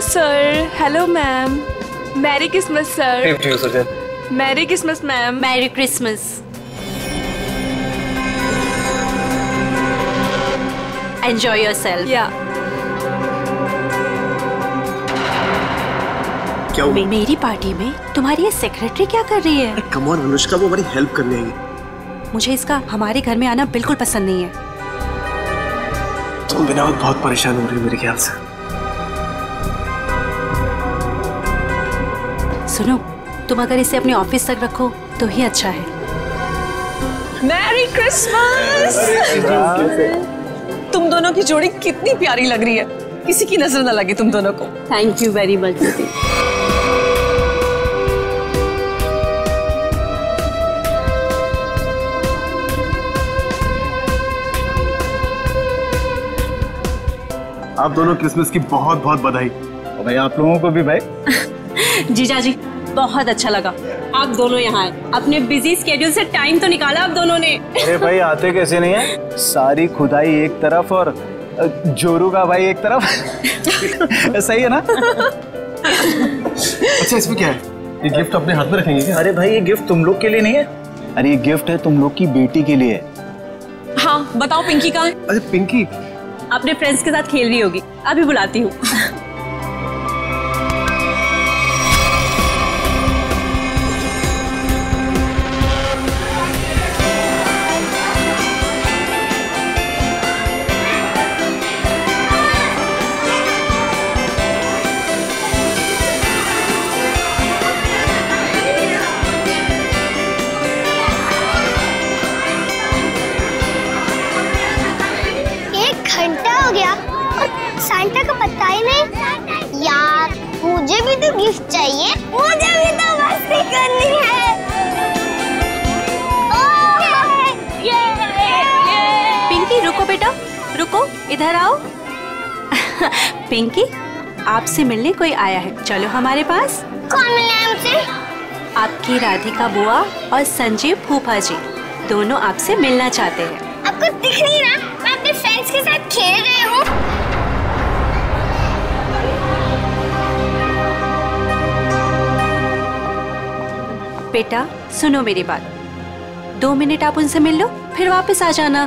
Sir. Hello ma'am. Merry Christmas sir. Same to you sir. Merry Christmas ma'am. Merry Christmas. Enjoy yourself. या क्या हुआ? मेरी party में तुम्हारी ये सेक्रेटरी क्या कर रही है? कम ऑन अनुष्का, वो हमारी हेल्प करने आई। मुझे इसका हमारे घर में आना बिल्कुल पसंद नहीं है। तुम बिना बहुत परेशान हो रही हो मेरे ख्याल से। सुनो, तुम अगर इसे अपने ऑफिस तक रखो तो ही अच्छा है। Merry Christmas. तुम दोनों की जोड़ी कितनी प्यारी लग रही है, किसी की नजर न लगे तुम दोनों को। थैंक यू वेरी मच दीदी। आप दोनों क्रिसमस की बहुत बहुत बधाई। और भाई आप लोगों को भी भाई। जीजा जी बहुत अच्छा लगा आप दोनों यहाँ आए। अपने बिजी स्केड्यूल से टाइम तो निकाला आप दोनों ने। अरे भाई आते कैसे नहीं है, सारी खुदाई एक तरफ और जोरू का भाई एक तरफ। सही है ना? अच्छा इसमें क्या है? ये गिफ्ट अपने हाथ में रखेंगे क्या? अरे भाई ये गिफ्ट तुम लोग के लिए नहीं है, अरे ये गिफ्ट है तुम लोग की बेटी के लिए। हाँ बताओ पिंकी कहाँ है? अरे पिंकी अपने फ्रेंड्स के साथ खेल रही होगी, अभी बुलाती हूँ। सांता का पता ही नहीं यार। मुझे भी तो गिफ्ट चाहिए, मुझे भी तो मस्ती करनी है। पिंकी रुको बेटा, रुको इधर आओ। पिंकी आपसे मिलने कोई आया है, चलो हमारे पास। कौन मिले हमसे? आपकी राधिका बुआ और संजीव फूफा जी दोनों आपसे मिलना चाहते हैं। आपको दिख नहीं रहा मैं अपने फ्रेंड्स के साथ खेल रही हूँ। बेटा सुनो मेरी बात, 2 मिनट आप उनसे मिल लो फिर वापस आ जाना।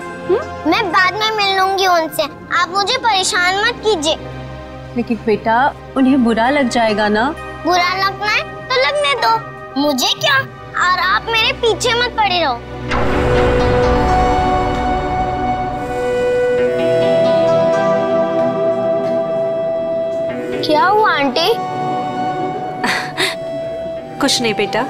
मैं बाद में मिल लूंगी उनसे, आप मुझे परेशान मत कीजिए। लेकिन बेटा उन्हें बुरा लग जाएगा ना। बुरा लगना है तो लगने दो, मुझे क्या। और आप मेरे पीछे मत पड़े रहो। क्या हुआ आंटी? कुछ नहीं बेटा।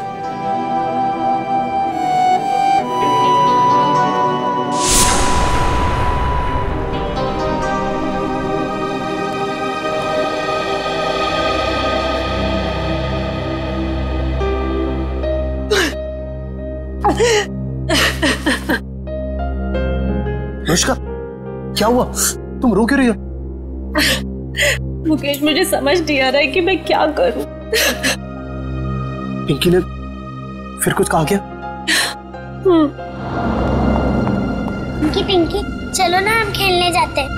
अनुष्का क्या हुआ? तुम रो क्यों रही हो? मुकेश मुझे समझ नहीं आ रहा है कि मैं क्या करूं। पिंकी ने फिर कुछ कहा क्या? पिंकी पिंकी चलो ना हम खेलने जाते हैं।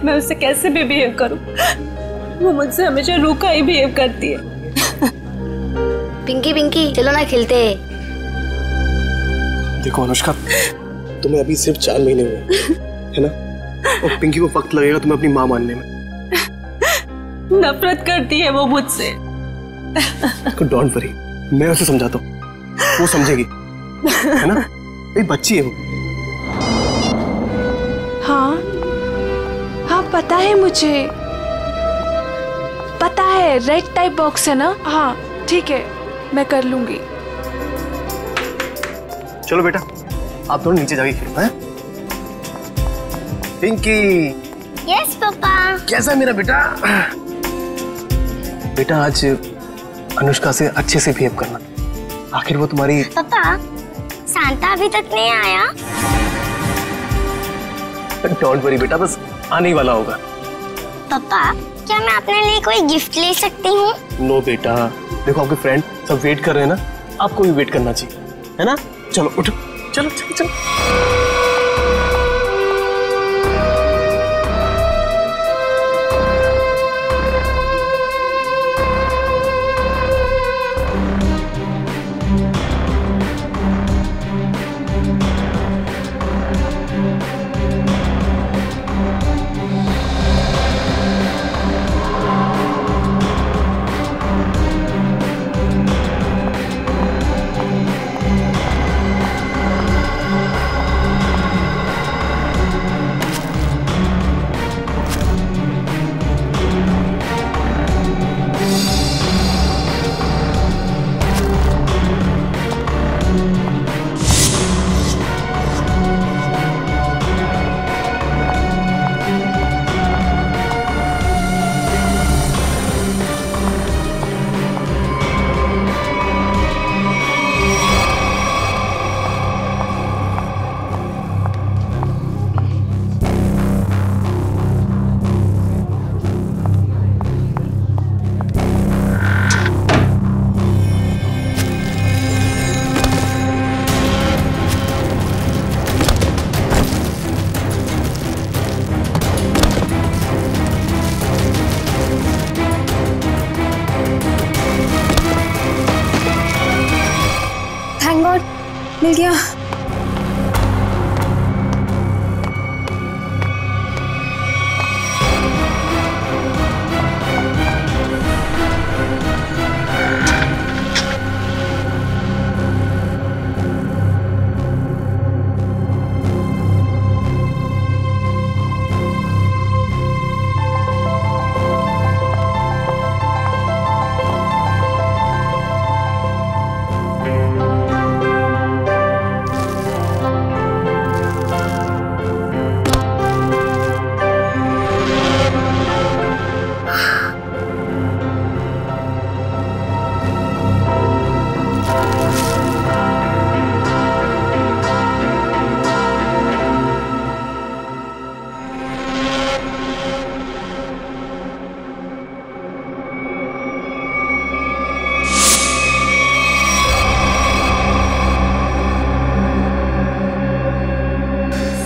मैं उससे कैसे भी बिहेव करूं, वो मुझसे हमेशा रूखा ही बिहेव करती है। पिंकी पिंकी चलो ना खेलते हैं। देखो अनुष्का, तुम्हें अभी सिर्फ 4 महीने हुए है ना, और पिंकी को वक्त लगेगा तुम्हें अपनी माँ मानने में। नफरत करती है वो मुझसे। डोंट वरी, मैं उसे समझाता हूँ, वो समझेगी है ना, एक बच्ची है वो। हाँ हाँ पता है मुझे, पता है रेड टाइप बॉक्स है ना। हाँ ठीक है मैं कर लूंगी। चलो बेटा आप दोनों नीचे जाके खेलो हैं। पिंकी। Yes papa. कैसा है मेरा बेटा? बेटा आज अनुष्का से अच्छे से बिहेव करना, आखिर वो तुम्हारी। पापा सांता अभी तक नहीं आया। डोंट वरी बेटा, बस आने ही वाला होगा। पापा क्या मैं अपने लिए कोई गिफ्ट ले सकती हूँ? नो बेटा, देखो आपके फ्रेंड सब वेट कर रहे हैं ना, आपको भी वेट करना चाहिए है ना। चलो उठो, चलो चलो चलो। मिल गया।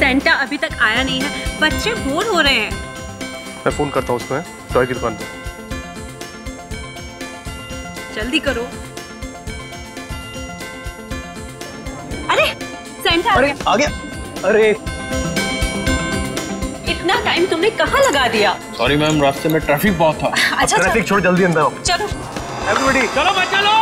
सेंटा अभी तक आया नहीं है, बच्चे बोर हो रहे हैं। मैं फोन करता हूँ उसको, है टॉय की दुकान पे। जल्दी करो। अरे सेंटा अरे आ गया। अरे इतना टाइम तुमने कहाँ लगा दिया? सॉरी मैम, रास्ते में ट्रैफिक बहुत था। अच्छा ट्रैफिक छोड़ जल्दी अंदर आओ। चलो एवरीबॉडी चलो बच्चा लोग।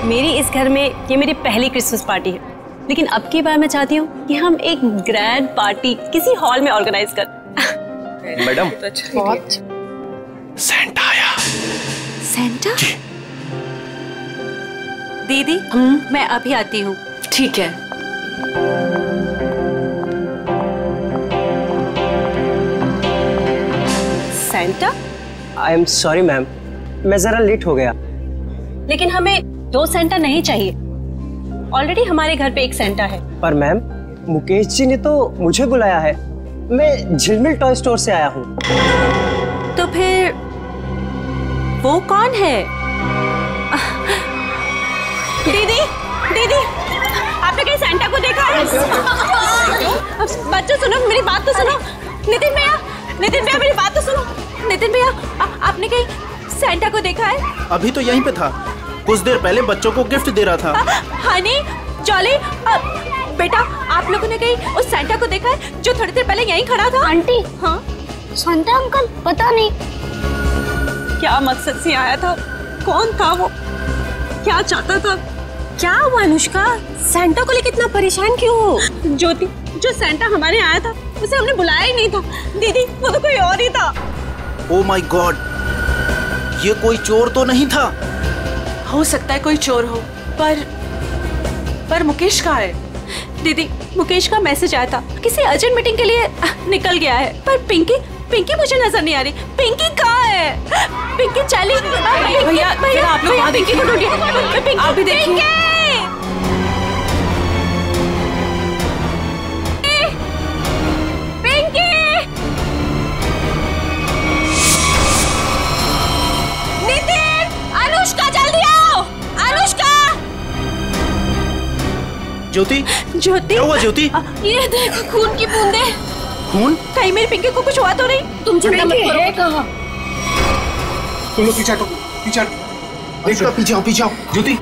मेरी इस घर में ये मेरी पहली क्रिसमस पार्टी है, लेकिन अब की बार मैं चाहती हूँ कि हम एक ग्रैंड पार्टी किसी हॉल में ऑर्गेनाइज कर। मैडम बहुत सेंटा आया। सेंटा? दीदी मैं अभी आती हूँ। ठीक है। Santa? I am sorry ma'am, मैं जरा लेट हो गया। लेकिन हमें 2 सेंटा नहीं चाहिए, ऑलरेडी हमारे घर पे एक सेंटा है। पर मैम, मुकेश जी ने तो मुझे बुलाया है। मैं झिलमिल टॉय स्टोर से आया हूँ। तो फिर वो कौन है? दीदी दीदी, आपने कहीं सेंटा को देखा है? बच्चों सुनो, मेरी बात तो सुनो। नितिन भैया मेरी बात तो सुनो। नितिन भैया, आपने कहीं सेंटा को देखा है? अभी तो यहीं पे था, कुछ देर पहले बच्चों को गिफ्ट दे रहा था। हनी, जॉली, बेटा आप लोगों ने कहीं उस सेंटा को देखा है जो थोड़ी देर पहले यहीं खड़ा था? आंटी, हाँ सांता अंकल पता नहीं क्या मकसद से आया था, कौन था वो, क्या चाहता था? क्या हुआ अनुष्का, सेंटा को लेकर इतना परेशान क्यों हो? ज्योति, जो सेंटा हमारे आया था उसे हमने बुलाया ही नहीं था। दीदी वो तो कोई और ही था। ओह माय गॉड, ये कोई चोर तो नहीं था? हो सकता है कोई चोर हो, पर मुकेश कहाँ है? दीदी मुकेश का मैसेज आया था, किसी अर्जेंट मीटिंग के लिए निकल गया है। पर पिंकी मुझे नजर नहीं आ रही। पिंकी कहाँ है? पिंकी चली। भैया आप लोग वहाँ देखिए, आप भी देखिए। ज्योति, ज्योति क्या हुआ ज्योति? ये देखो खून की बूंदें। खून? कहीं मेरी पिंकी को कुछ हुआ तो नहीं? तुम चिंता मत करो। तुम लोग पीछे हटो, पीछे हटो। पीछे आओ, पीछे आओ। ज्योति,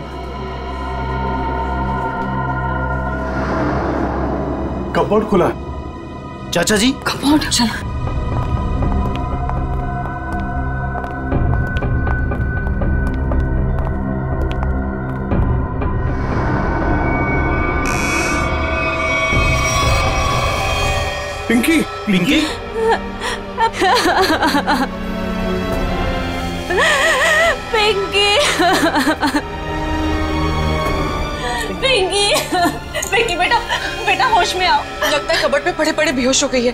कपबोर्ड खुला है। चाचा जी, कपबोर्ड चलो। पिंकी, पिंकी, पिंकी पिंकी पिंकी बेटा बेटा होश में आओ। लगता है कबर्ड पे पड़े पड़े बेहोश हो गई है।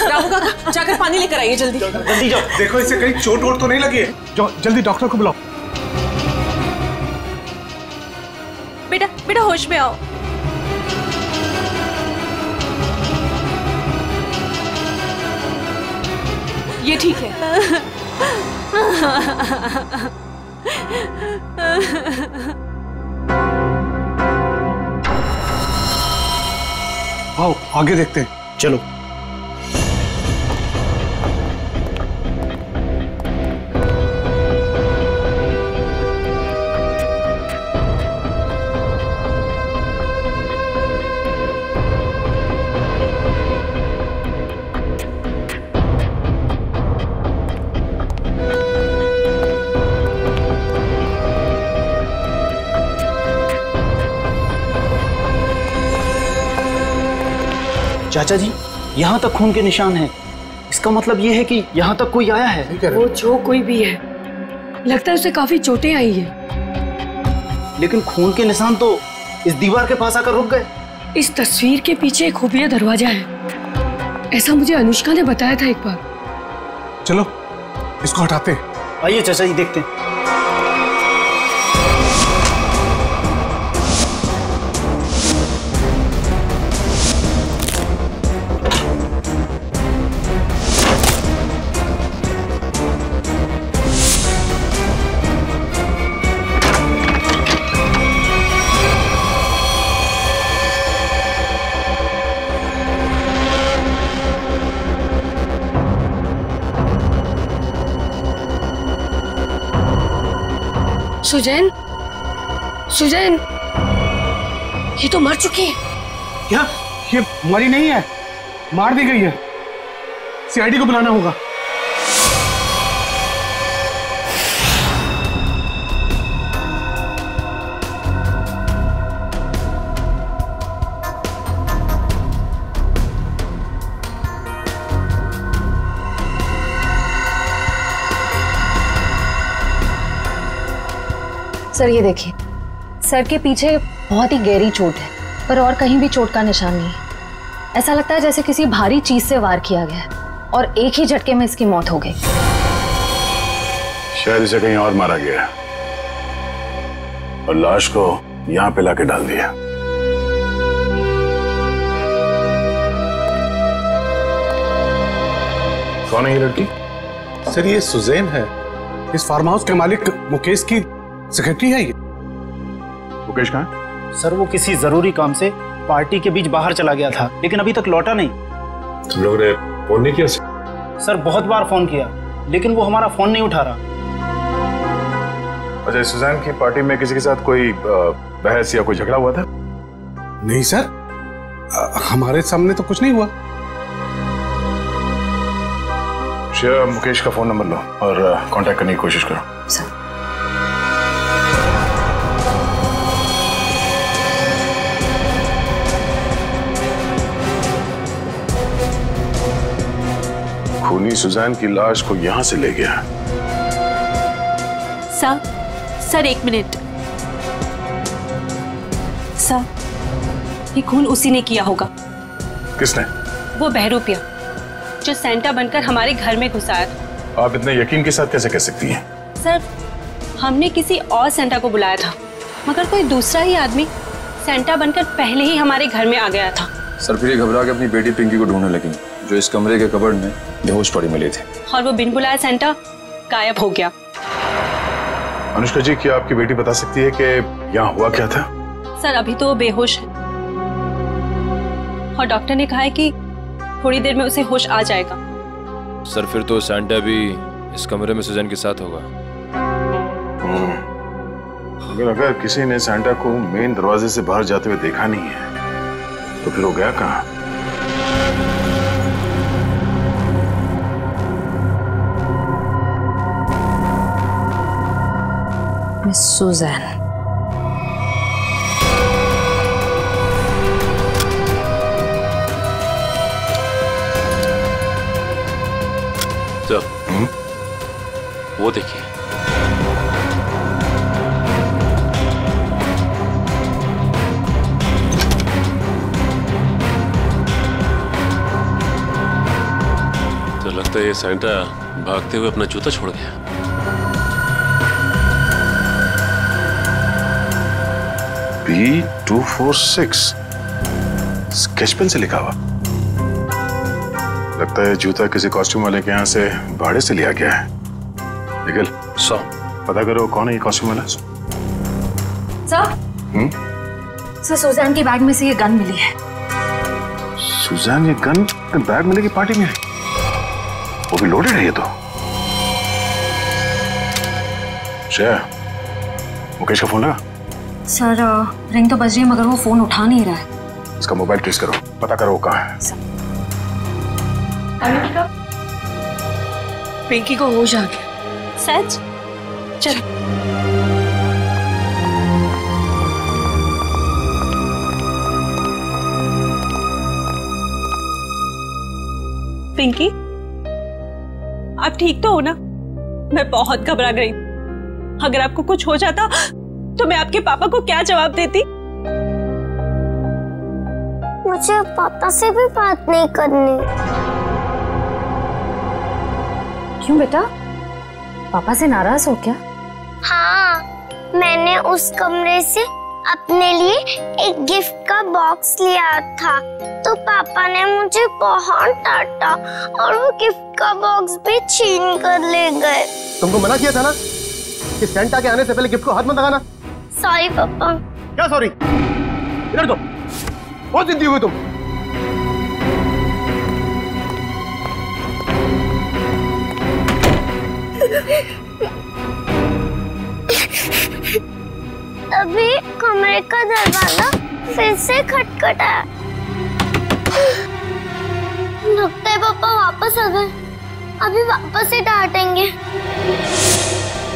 रामू काका जाकर पानी लेकर आइए जल्दी। जल्दी जाओ। देखो इसे कहीं चोट वोट तो नहीं लगी है। जाओ जल्दी डॉक्टर को बुलाओ। बेटा बेटा होश में आओ। ये ठीक है। आओ आगे देखते हैं। चलो। चाचा जी, यहाँ तक खून के निशान हैं। इसका मतलब ये है कि यहाँ तक कोई आया है। वो जो कोई भी है, लगता है उसे काफी चोटें आई हैं। लेकिन खून के निशान तो इस दीवार के पास आकर रुक गए। इस तस्वीर के पीछे एक खुफिया दरवाजा है, ऐसा मुझे अनुष्का ने बताया था एक बार। चलो इसको हटाते हैं। आइए चाचा जी देखते हैं। सुजैन, सुजैन, ये तो मर चुकी है। क्या ये मरी नहीं है, मार दी गई है। सीआईडी को बुलाना होगा। सर ये देखिए, सर के पीछे बहुत ही गहरी चोट है, पर और कहीं भी चोट का निशान नहीं है। ऐसा लगता है जैसे किसी भारी चीज से वार किया गया है और एक ही झटके में इसकी मौत हो गई। शायद इसे कहीं और मारा गया है और लाश को यहाँ पे लाके डाल दिया। कौन है ये लड़की? सर ये सुजैन है, इस फार्म हाउस के मालिक मुकेश की सेक्रेटरी है। ये मुकेश कहाँ है? सर वो किसी जरूरी काम से पार्टी के बीच बाहर चला गया था, लेकिन अभी तक लौटा नहीं। तुम लोगों ने फोन नहीं किया? सर बहुत बार फोन किया, लेकिन वो हमारा फोन नहीं उठा रहा। अच्छा, सुजैन की पार्टी में किसी के साथ कोई बहस या कोई झगड़ा हुआ था? नहीं सर, हमारे सामने तो कुछ नहीं हुआ। श्रेया, मुकेश का फोन नंबर लो और कांटेक्ट करने की कोशिश करो। सर खूनी सुजैन की लाश को यहां से ले गया। सर एक मिनट। सर ये खून उसी ने किया होगा। किसने? वो बहरूपिया जो सेंटा बनकर हमारे घर में घुस आया था। आप इतने यकीन के साथ कैसे कह सकती हैं? सर हमने किसी और सेंटा को बुलाया था, मगर कोई दूसरा ही आदमी सेंटा बनकर पहले ही हमारे घर में आ गया था। सर फिर ये घबरा के अपनी बेटी पिंकी को ढूंढने लगी, जो इस कमरे के कबर्ड में बेहोश पड़ी मिली थी। और वो बिन बुलाया सेंटा गायब हो गया। अनुष्का जी, क्या आपकी बेटी बता सकती है कि यहाँ हुआ क्या था? सर अभी तो वो बेहोश है और डॉक्टर ने कहा है कि थोड़ी देर में उसे होश आ जाएगा। सर फिर तो सेंटा भी इस कमरे में सुजैन के साथ होगा। अगर किसी ने सेंटा को मेन दरवाजे से बाहर जाते हुए देखा नहीं है तो फिर वो गया कहाँ? Miss Suzanne. सर वो देखिए। लगता है ये सैंटा भागते हुए अपना जूता छोड़ गया। B246 स्केच पेन से लिखा हुआ। लगता है जूता किसी कॉस्ट्यूम वाले के यहाँ से भाड़े से लिया गया है। निखिल, पता करो कौन है ये कॉस्ट्यूम वाला। सर सुजान के बैग में से ये गन मिली है। सुजान, ये गन बैग मिलेगी पार्टी में? वो भी लोडेड है ये तो। श्रेया, मुकेश का फोन लगा? सर रिंग तो बज रही है मगर वो फोन उठा नहीं रहा है। इसका मोबाइल ट्रेस करो, पता करो वो कहाँ है। अनुष्का, पिंकी को होश आ गया। सच? चल। पिंकी, आप ठीक तो हो ना? मैं बहुत घबरा गई। अगर आपको कुछ हो जाता तो मैं आपके पापा को क्या जवाब देती? मुझे पापा से भी बात नहीं करनी। क्यों बेटा, पापा से नाराज हो क्या? हाँ, मैंने उस कमरे से अपने लिए एक गिफ्ट का बॉक्स लिया था, तो पापा ने मुझे बहुत डांटा और वो गिफ्ट का बॉक्स भी छीन कर ले गए। तुमको मना किया था ना कि सेंटा के आने से पहले गिफ्ट को हाथ मत लगाना। सॉरी पापा। क्या सॉरी? इधर दो, बहुत जिद्दी हुई तुम। तभी कमरे का दरवाजा फिर से खटखटाया। लगता है पापा वापस आ गए। अभी वापस से डांटेंगे।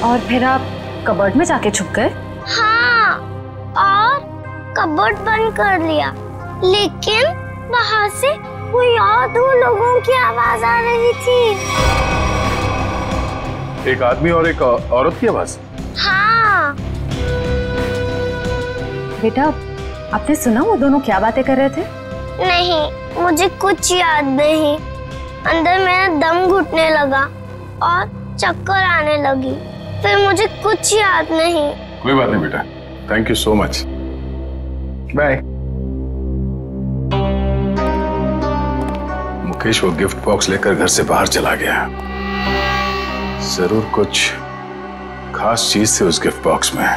और फिर आप कबर्ड में जाके छुप गए? हाँ, और कबर्ड बंद कर लिया, लेकिन बाहर से कोई और दो लोगों की आवाज आ रही थी। एक आदमी और एक औरत की आवाज? हाँ। बेटा, आपने सुना वो दोनों क्या बातें कर रहे थे? नहीं, मुझे कुछ याद नहीं। अंदर मेरा दम घुटने लगा और चक्कर आने लगी। फिर मुझे कुछ याद नहीं। कोई बात नहीं बेटा, thank you so much, bye. Mukesh वो गिफ्ट बॉक्स लेकर घर से बाहर चला गया। जरूर कुछ खास चीज थी उस गिफ्ट बॉक्स में।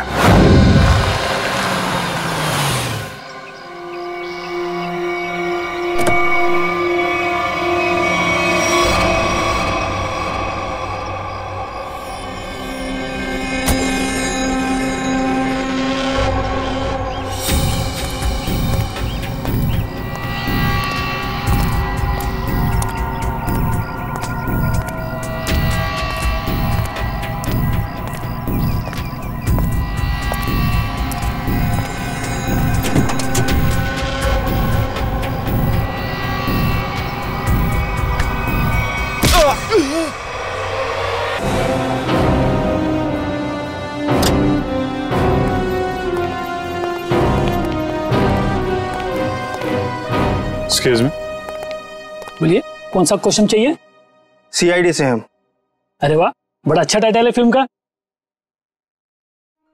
एक्सक्यूज मी, बोलिए कौन सा क्वेश्चन चाहिए? सीआईडी से हम। अरे वाह, बड़ा अच्छा टाइटल है फिल्म का।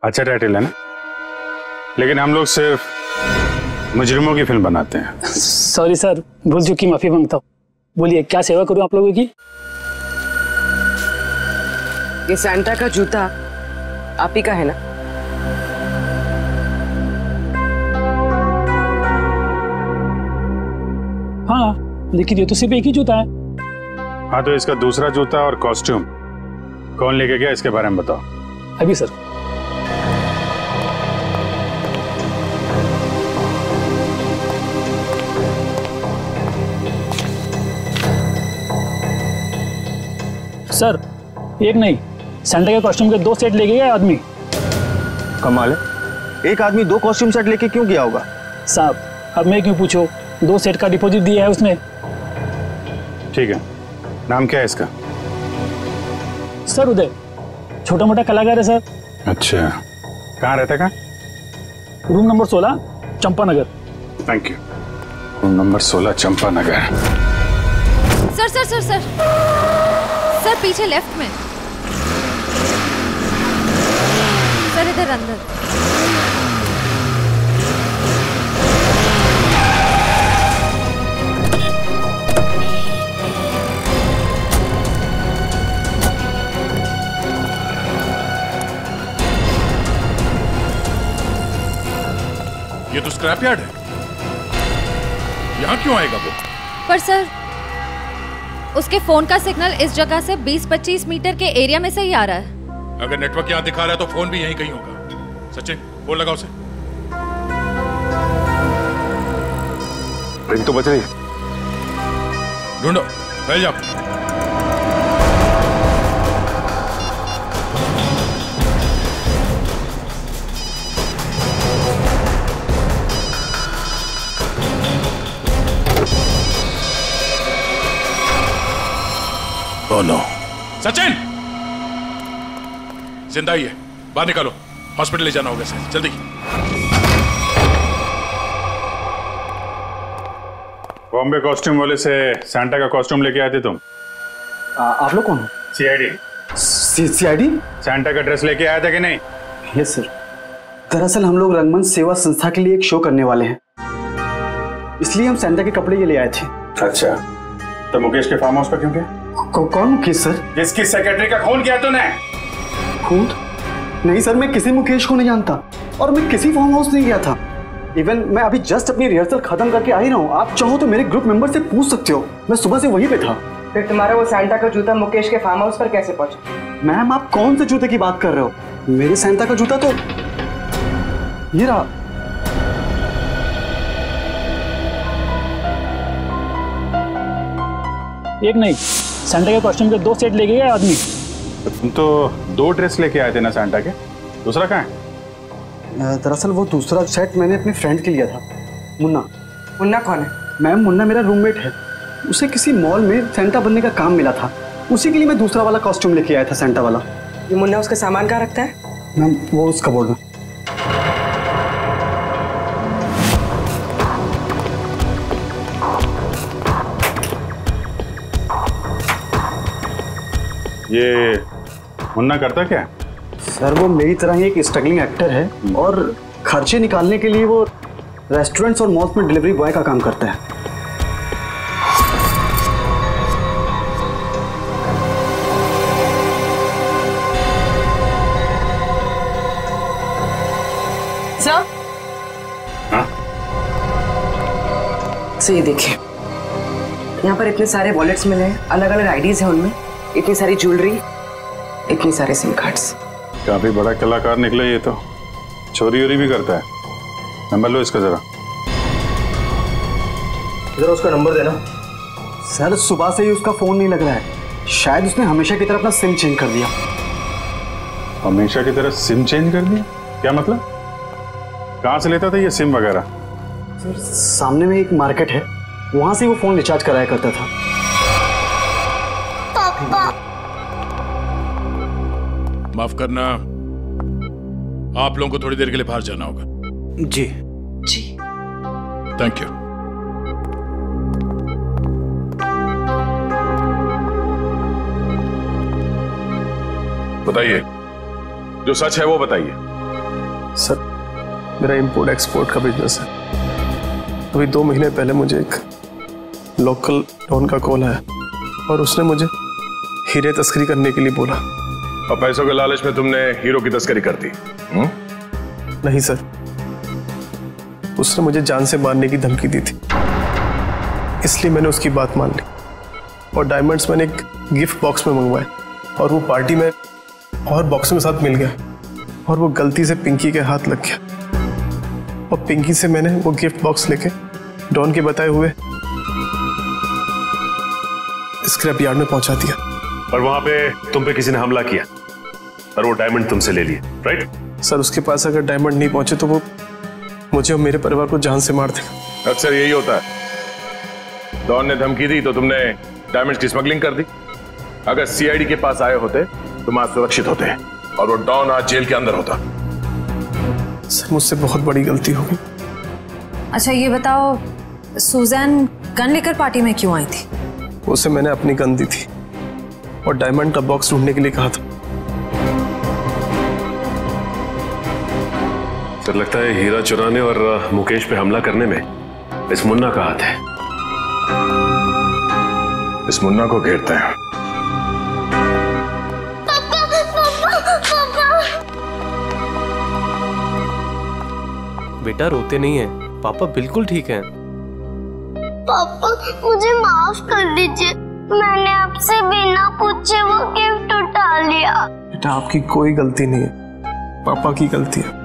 अच्छा टाइटल है ना, लेकिन हम लोग सिर्फ मुजरिमों की फिल्म बनाते हैं। सॉरी सर, भूल चुकी, माफी मांगता हूँ। बोलिए क्या सेवा करूँ आप लोगों की? ये सैंटा का जूता आप ही का है ना? हाँ, लेकिन ये तो सिर्फ एक ही जूता है। हाँ, तो इसका दूसरा जूता और कॉस्ट्यूम कौन लेके गया, इसके बारे में बताओ। अभी सर। सर, एक नहीं, सैंटा के कॉस्ट्यूम के 2 सेट लेके गया आदमी। कमाल है, एक आदमी 2 कॉस्ट्यूम सेट लेके क्यों गया होगा? साहब, अब मैं क्यों पूछो, 2 सेट का डिपॉजिट दिया है उसने। ठीक है, नाम क्या है इसका? सर उदय, छोटा मोटा कलाकार है सर। अच्छा, कहाँ रहता है? Room number 16, Champanagar. Thank you. Room number 16, Champanagar. Sir sir sir sir sir पीछे लेफ्ट में सर, इधर अंदर। ये तो स्क्रैप यार्ड है, यहाँ क्यों आएगा वो? पर सर उसके फोन का सिग्नल इस जगह से 20-25 मीटर के एरिया में से ही आ रहा है। अगर नेटवर्क यहाँ दिखा रहा है तो फोन भी यहीं कहीं होगा। सचिन फोन लगाओ उसे। रिंग तो बज रही है। ढूंढो, फैल जाओ। Oh no. सचिन जिंदा ही है, बाहर निकालो, हॉस्पिटल ले जाना होगा सर, जल्दी। बॉम्बे कॉस्ट्यूम वाले से सैंटा का कॉस्ट्यूम लेके आए थे तुम? आप लोग कौन हो? सीआईडी। सीआईडी? सैंटा का ड्रेस लेके आया था कि नहीं? Yes sir. दरअसल हम लोग रंगमंच सेवा संस्था के लिए एक शो करने वाले हैं, इसलिए हम सैंटा के कपड़े ये ले आए थे। अच्छा, तो मुकेश के फार्म हाउस पर क्यों गया? कौन मुकेश सर? जिसकी सेक्रेटरी का खून किया तूने? खून? नहीं सर, मैं किसी मुकेश को नहीं जानता और मैं किसी फार्म हाउस नहीं गया था। इवन मैं अभी जस्ट अपनी रिहर्सल खत्म करके आ ही रहा हूँ। आप चाहो तो मेरे ग्रुप मेंबर से पूछ सकते हो, मैं सुबह से वहीं पे था। फिर तुम्हारा वो सैंटा का जूता मुकेश के फार्म हाउस पर कैसे पहुंचा? मैम आप कौन से जूते की बात कर रहे हो? मेरे सैंटा का जूता तो ये रहा। एक नहीं, सैंटा के कॉस्ट्यूम के 2 सेट लेके गए आदमी। तुम तो 2 ड्रेस लेके आए थे ना सैंटा के, दूसरा कहाँ है? दरअसल वो दूसरा सेट मैंने अपने फ्रेंड के लिया था, मुन्ना। मुन्ना कौन है? मैम मुन्ना मेरा रूममेट है, उसे किसी मॉल में सैंटा बनने का काम मिला था, उसी के लिए मैं दूसरा वाला कॉस्ट्यूम लेके आया था, सैंटा वाला। ये मुन्ना उसका सामान कहाँ रखता है? मैम वो उस कबोर्ड में। ये मुन्ना करता क्या है? सर वो मेरी तरह ही एक स्ट्रगलिंग एक्टर है और खर्चे निकालने के लिए वो रेस्टोरेंट्स और मॉल्स में डिलीवरी बॉय का काम करता है। सर? हाँ? सर ये देखिए, यहाँ पर इतने सारे वॉलेट्स मिले हैं, अलग अलग आईडीज हैं उनमें, इतनी सारी ज्वेलरी, इतनी सारे सिम कार्ड्स। काफी बड़ा कलाकार निकला ये तो, चोरी वोरी भी करता है। नंबर लो इसका जरा। जरा उसका नंबर देना। सर सुबह से ही उसका फोन नहीं लग रहा है, शायद उसने हमेशा की तरह अपना सिम चेंज कर दिया। हमेशा की तरह सिम चेंज कर दिया? क्या मतलब? कहाँ से लेता था ये सिम वगैरह? सर सामने में एक मार्केट है, वहां से वो फोन रिचार्ज कराया करता था। पापा माफ करना, आप लोगों को थोड़ी देर के लिए बाहर जाना होगा। जी जी थैंक यू। बताइए, जो सच है वो बताइए। सर मेरा इंपोर्ट एक्सपोर्ट का बिजनेस है। अभी 2 महीने पहले मुझे एक लोकल डॉन का कॉल आया और उसने मुझे हीरे तस्करी करने के लिए बोला। और पैसों के लालच में तुमने हीरो की तस्करी कर दी? नहीं सर, उसने मुझे जान से मारने की धमकी दी थी, इसलिए मैंने उसकी बात मान ली और डायमंड्स मैंने एक गिफ्ट बॉक्स में मंगवाए और वो पार्टी में और बॉक्स में साथ मिल गया और वो गलती से पिंकी के हाथ लग गया और पिंकी से मैंने वो गिफ्ट बॉक्स लेके डॉन के बताए हुए स्क्रैप यार्ड में पहुंचा दिया। और वहां पे तुम पे किसी ने हमला किया और वो डायमंड तुमसे ले लिए, राइट? सर उसके पास अगर डायमंड नहीं पहुंचे तो वो मुझे और मेरे परिवार को जान से मार देगा। अक्सर यही होता है, डॉन ने धमकी दी तो तुमने डायमंड्स की स्मगलिंग कर दी। अगर सीआईडी के पास आए होते तुम आज सुरक्षित होते और वो डॉन आज जेल के अंदर होता। सर मुझसे बहुत बड़ी गलती हो गई। अच्छा ये बताओ, सुजैन गन लेकर पार्टी में क्यों आई थी? उसे मैंने अपनी गन दी थी और डायमंड का बॉक्स ढूंढने के लिए कहा था। सर लगता है हीरा चुराने और मुकेश पे हमला करने में इस मुन्ना का हाथ है। इस मुन्ना को घेरते हैं। बेटा रोते नहीं है, पापा बिल्कुल ठीक हैं। पापा मुझे माफ कर दीजिए, मैंने आपसे बिना पूछे वो गिफ्ट उठा लिया। बेटा आपकी कोई गलती नहीं है, पापा की गलती है।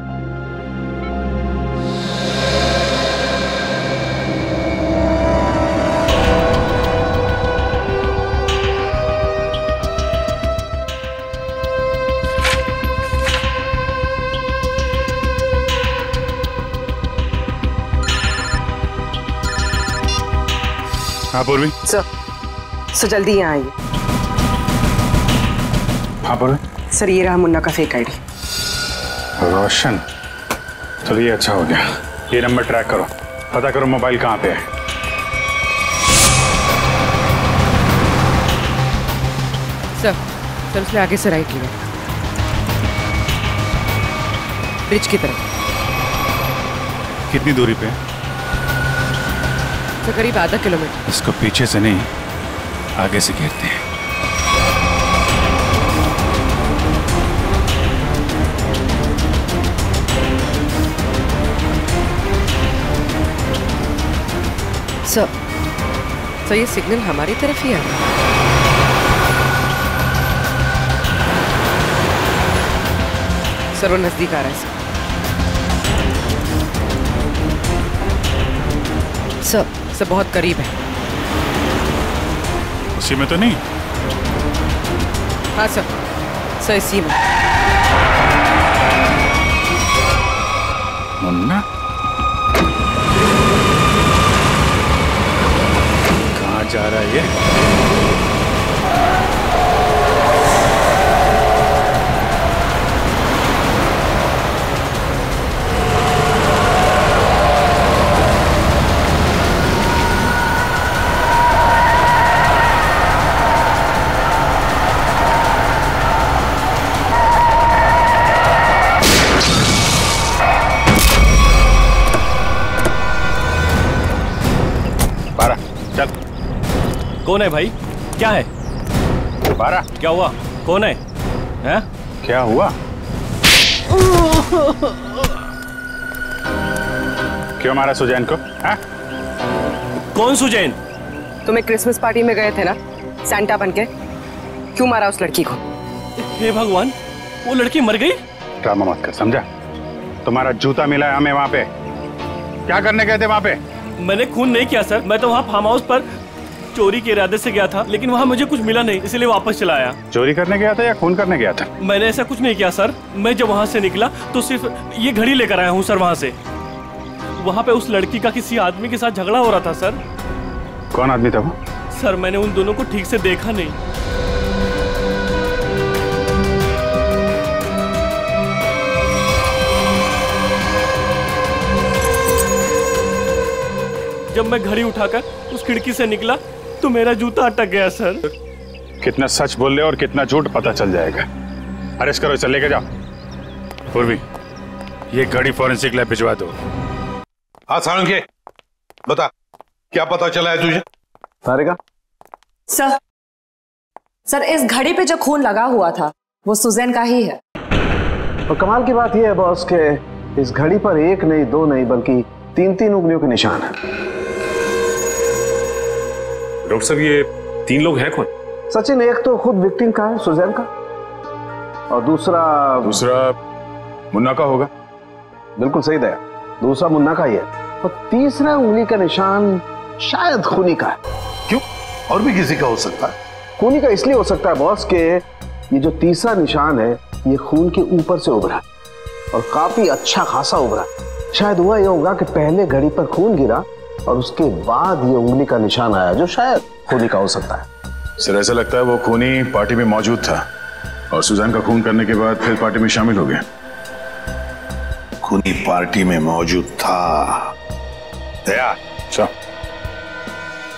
हाँ पूर्वी। सर जल्दी यहाँ आइए। हाँ पूर्वी। सर ये रहा मुन्ना का फेक आईडी। रोशन, चलो ये अच्छा हो गया। ये नंबर ट्रैक करो, पता करो मोबाइल कहाँ पे है। सर उसने आगे से राइट लिया, ब्रिज की तरफ। कितनी दूरी पे है? तो करीब आधा किलोमीटर। इसको पीछे से नहीं, आगे से घेरते हैं। सर ये सिग्नल हमारी तरफ ही आ रहा है। सर वो नजदीक आ रहा है। सर बहुत करीब है। उसी में तो नहीं? हाँ सर इसी में। मुन्ना कहाँ जा रहा है ये? कौन है भाई? क्या है? बारा क्या हुआ? कौन है? हैं? क्या हुआ? क्यों मारा सुजैन को? हाँ? कौन सुजैन? तुम्हें क्रिसमस पार्टी में गए थे ना सैंटा बनके, क्यों मारा उस लड़की को? हे भगवान, वो लड़की मर गई? ड्रामा मत कर, समझा? तुम्हारा जूता मिला है हमें वहां पे। क्या करने गए थे वहां पे? मैंने खून नहीं किया सर, मैं तो वहाँ फार्म हाउस पर चोरी के इरादे से गया था, लेकिन वहाँ मुझे कुछ मिला नहीं, इसलिए वापस चला आया। चोरी करने गया था या खून करने गया था? मैंने ऐसा कुछ नहीं किया सर। मैं जब वहाँ से निकला तो सिर्फ ये घड़ी लेकर आया हूँ सर। वहाँ से वहाँ पे उस लड़की का किसी आदमी के साथ झगड़ा हो रहा था सर। कौन आदमी था वो? सर मैंने उन दोनों को ठीक से देखा नहीं। जब मैं घड़ी उठाकर उस खिड़की से निकला तो मेरा जूता अटक गया सर। कितना सच बोल रहे और कितना झूठ पता चल जाएगा। अरेस्ट करो, इसे लेके जाओ। पूर्वी, ये घड़ी फॉरेंसिक लैब भिजवा दो। हाँ सारंगी, बता क्या पता चला है तुझे? सारिका? सर इस घड़ी पे जो खून लगा हुआ था वो सुजैन का ही है। और कमाल की बात यह है बॉस के इस घड़ी पर एक नहीं, दो नहीं, बल्कि 3-3 उंगलियों के निशान है। डॉक्टर साहब ये 3 लोग हैं कौन? सचिन, एक तो खुद विक्टिम का है, सुजैन का, और दूसरा मुन्ना का होगा। बिल्कुल सही दया, दूसरा मुन्ना का ही है, और तीसरा उंगली का निशान शायद खूनी का है। क्यों? और भी किसी का हो सकता है? खूनी का इसलिए हो सकता है बॉस के ये जो तीसरा निशान है ये खून के ऊपर से उभरा और काफी अच्छा खासा उभरा। शायद हुआ यह होगा कि पहले घड़ी पर खून गिरा और उसके बाद ये उंगली का निशान आया, जो शायद खूनी का हो सकता है। सर ऐसा लगता है वो खूनी पार्टी में मौजूद था और सुजैन का खून करने के बाद फिर पार्टी में शामिल हो गया। खूनी पार्टी में मौजूद था। दया, अच्छा,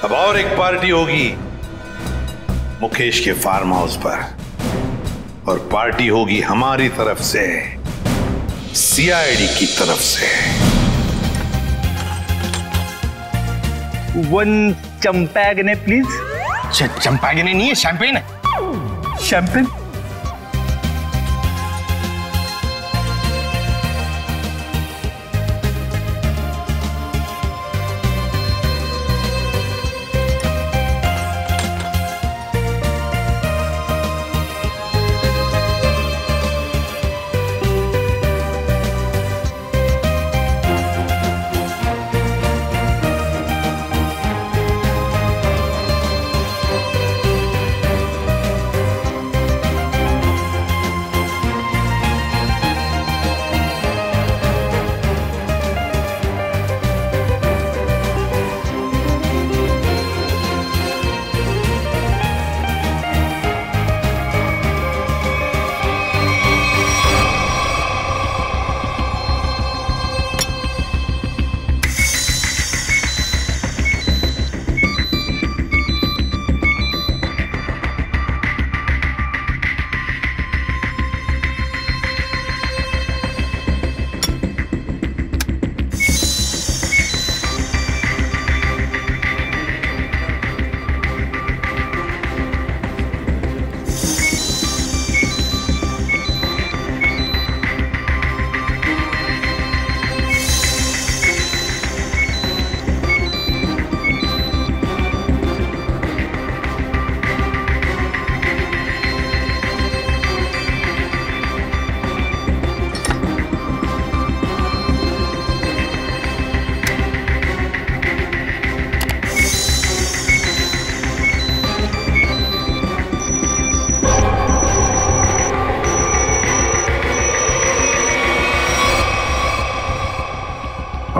अब और एक पार्टी होगी मुकेश के फार्म हाउस पर, और पार्टी होगी हमारी तरफ से, सीआईडी की तरफ से। 1 चंपागने प्लीज। चंपागने नहीं है, शैंपेन है। शैंपेन?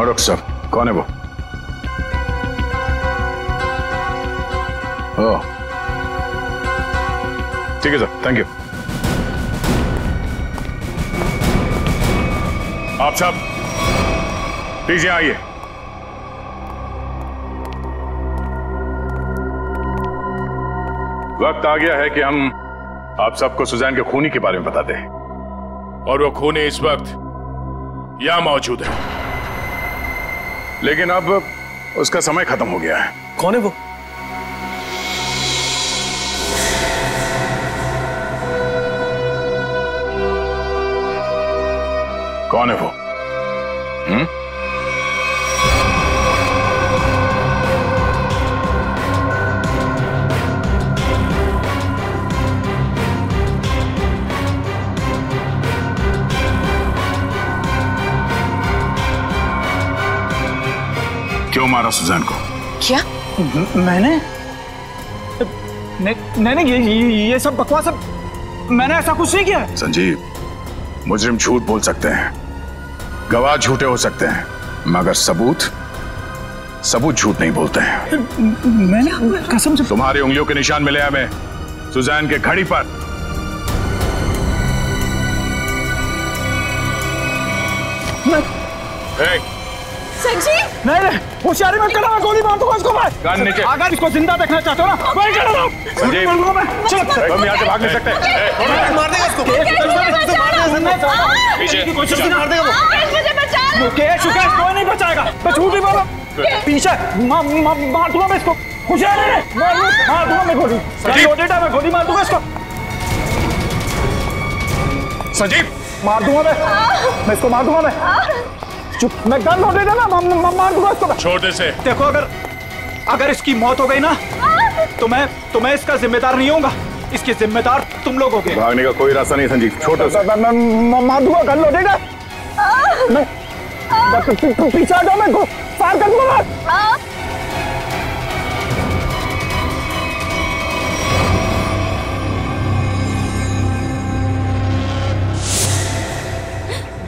डॉक्टर साहब, कौन है वो? ओह, ठीक है सर, थैंक यू। आप साहब प्लीज यहां आइए। वक्त आ गया है कि हम आप सबको सुजैन के खूनी के बारे में बताते हैं, और वो खूनी इस वक्त यहां मौजूद है, लेकिन अब उसका समय खत्म हो गया है। कौन है वो? कौन है वो? क्यों मारा सुजैन को? क्या? मैंने ये सब बकवास, मैंने ऐसा कुछ नहीं किया। संजीव, मुजरिम झूठ बोल सकते हैं, गवाह झूठे हो सकते हैं, मगर सबूत झूठ नहीं बोलते हैं। मैंने कसम से, तुम्हारी उंगलियों के निशान मिले हमें सुजैन के घड़ी पर। संजीव, नहीं, होशियारी मत करना, मैं गोली मार दूंगा इसको। मैं कान नीचे। अगर इसको जिंदा देखना चाहते हो ना, मैं कर रहा हूं। संजीव, हम यहाँ से भाग नहीं सकते। मार देगा इसको, कोशिश मार देगा वो। मुकेश, कोई नहीं बचाएगा, मैं झूठ नहीं बोला। पीछे मार दूंगा मैं इसको। होशियारी मार दूंगा मैं गोली। मैं गोली मार दूंगा इसको। संजीव, मार दूंगा मैं इसको, मार दूंगा मैं। चुप, मैं गन लोडेड है ना, मार दूंगा इसको। छोड़ दे से। देखो, अगर इसकी मौत हो गई ना, तो मैं इसका जिम्मेदार नहीं होऊंगा, इसके जिम्मेदार तुम लोग होगे। भागने का कोई रास्ता नहीं संजीव, छोड़ दे। मैं मार दूंगा, गन लोडेड है। मैं पीछे आ जाओ, मैं फायर कर दूंगा।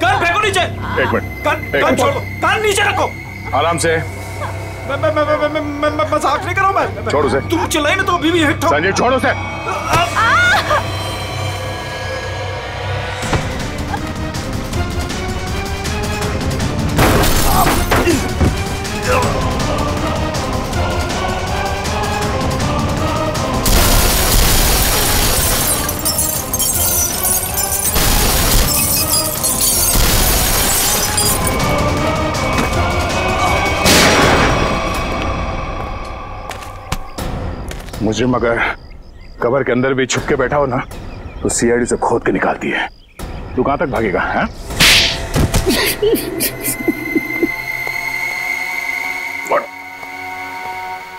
गन फेंको नीचे। एक मिनट, गन छोड़ो, गन नीचे रखो। आराम से। मैं मजाक नहीं कर रहा हूं। मैं छोड़ उसे। तुम चिल्लाई ना तो अभी भी हिट हो। संजीव, छोड़ उसे। मुजरिम अगर कबर के अंदर भी छुप के बैठा हो ना तो सीआईडी से खोद के निकालती है। तू कहां तक भागेगा? हाँ?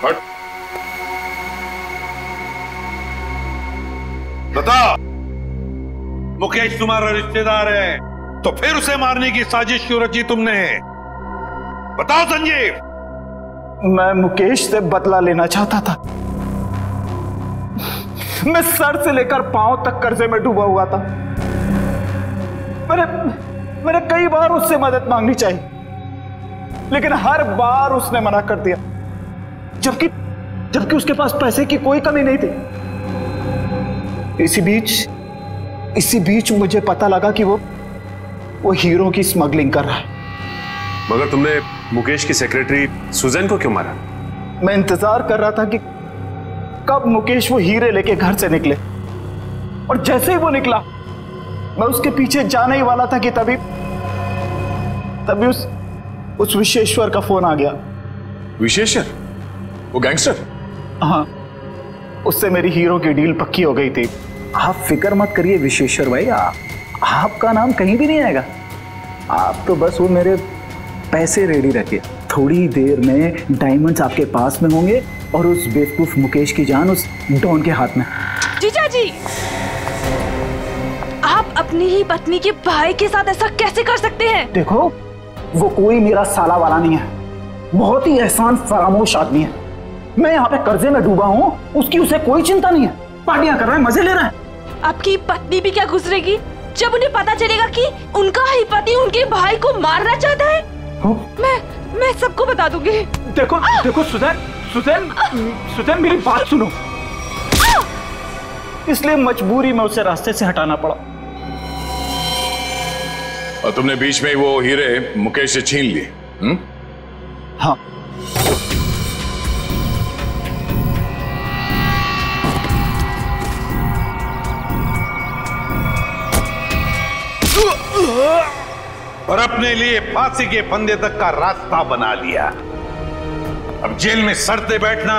हट। बता, मुकेश तुम्हारा रिश्तेदार है तो फिर उसे मारने की साजिश क्यों रची तुमने? बताओ संजीव। मैं मुकेश से बदला लेना चाहता था। मैं सर से लेकर पांव तक कर्जे में डूबा हुआ था। मैंने कई बार उससे मदद मांगनी चाहिए, लेकिन हर बार उसने मना कर दिया, जबकि उसके पास पैसे की कोई कमी नहीं थी। इसी बीच मुझे पता लगा कि वो हीरो की स्मगलिंग कर रहा है। मगर तुमने मुकेश की सेक्रेटरी सुजैन को क्यों मारा? मैं इंतजार कर रहा था कि कब मुकेश वो हीरे लेके घर से निकले, और जैसे ही वो निकला मैं उसके पीछे जाने ही वाला था कि तभी उस विशेश्वर का फोन आ गया। विशेश्वर? वो गैंगस्टर? हाँ, उससे मेरी हीरो की डील पक्की हो गई थी। आप फिक्र मत करिए विशेश्वर भाई, आपका नाम कहीं भी नहीं आएगा। आप तो बस वो मेरे पैसे रेडी रखिए, थोड़ी देर में डायमंड्स आपके पास में होंगे और उस बेवकूफ मुकेश की जान उस डॉन के हाथ में। जीजा जी, आप अपनी ही पत्नी के भाई के साथ ऐसा कैसे कर सकते हैं? देखो, वो कोई मेरा साला वाला नहीं है, बहुत ही एहसान फरामोश आदमी है। मैं यहाँ पे कर्जे में डूबा हूँ, उसकी उसे कोई चिंता नहीं है, पार्टियां कर रहा है, मजे ले रहा है। आपकी पत्नी भी क्या गुजरेगी जब उन्हें पता चलेगा कि उनका ही पति उनके भाई को मारना चाहता है? मैं सबको बता दूंगी। देखो सुजैन मेरी बात सुनो। इसलिए मजबूरी में उसे रास्ते से हटाना पड़ा। और तुमने बीच में वो हीरे मुकेश से छीन लिए? हाँ। और अपने लिए फांसी के फंदे तक का रास्ता बना लिया। अब जेल में सड़ते बैठना,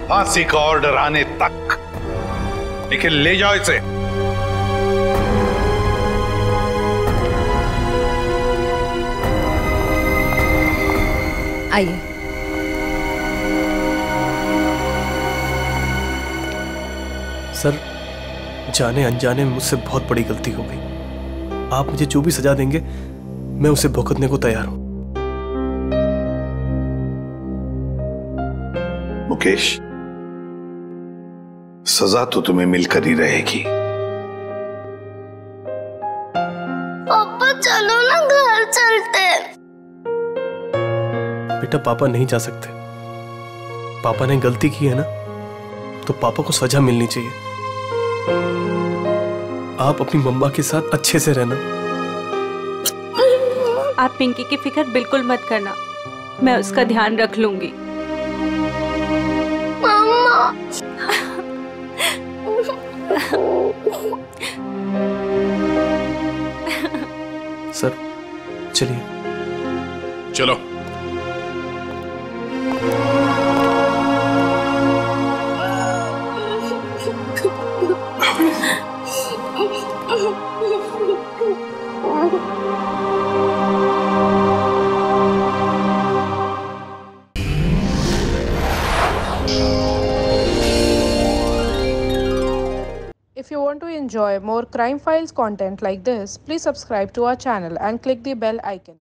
फांसी का ऑर्डर आने तक। लेकिन ले जाओ इसे। आइए। सर, जाने अनजाने में मुझसे बहुत बड़ी गलती हो गई। आप मुझे जो भी सजा देंगे मैं उसे भुगतने को तैयार हूं। मुकेश, सजा तो तुम्हें मिलकर ही रहेगी। पापा चलो ना, घर चलते। बेटा, पापा नहीं जा सकते। पापा ने गलती की है ना, तो पापा को सजा मिलनी चाहिए। आप अपनी मम्मा के साथ अच्छे से रहना। आप पिंकी की फिक्र बिल्कुल मत करना, मैं उसका ध्यान रख लूंगी। मम्मा। सर, चलिए। चलो। If you want to enjoy more Crime Files content like this, please subscribe to our channel and click the bell icon.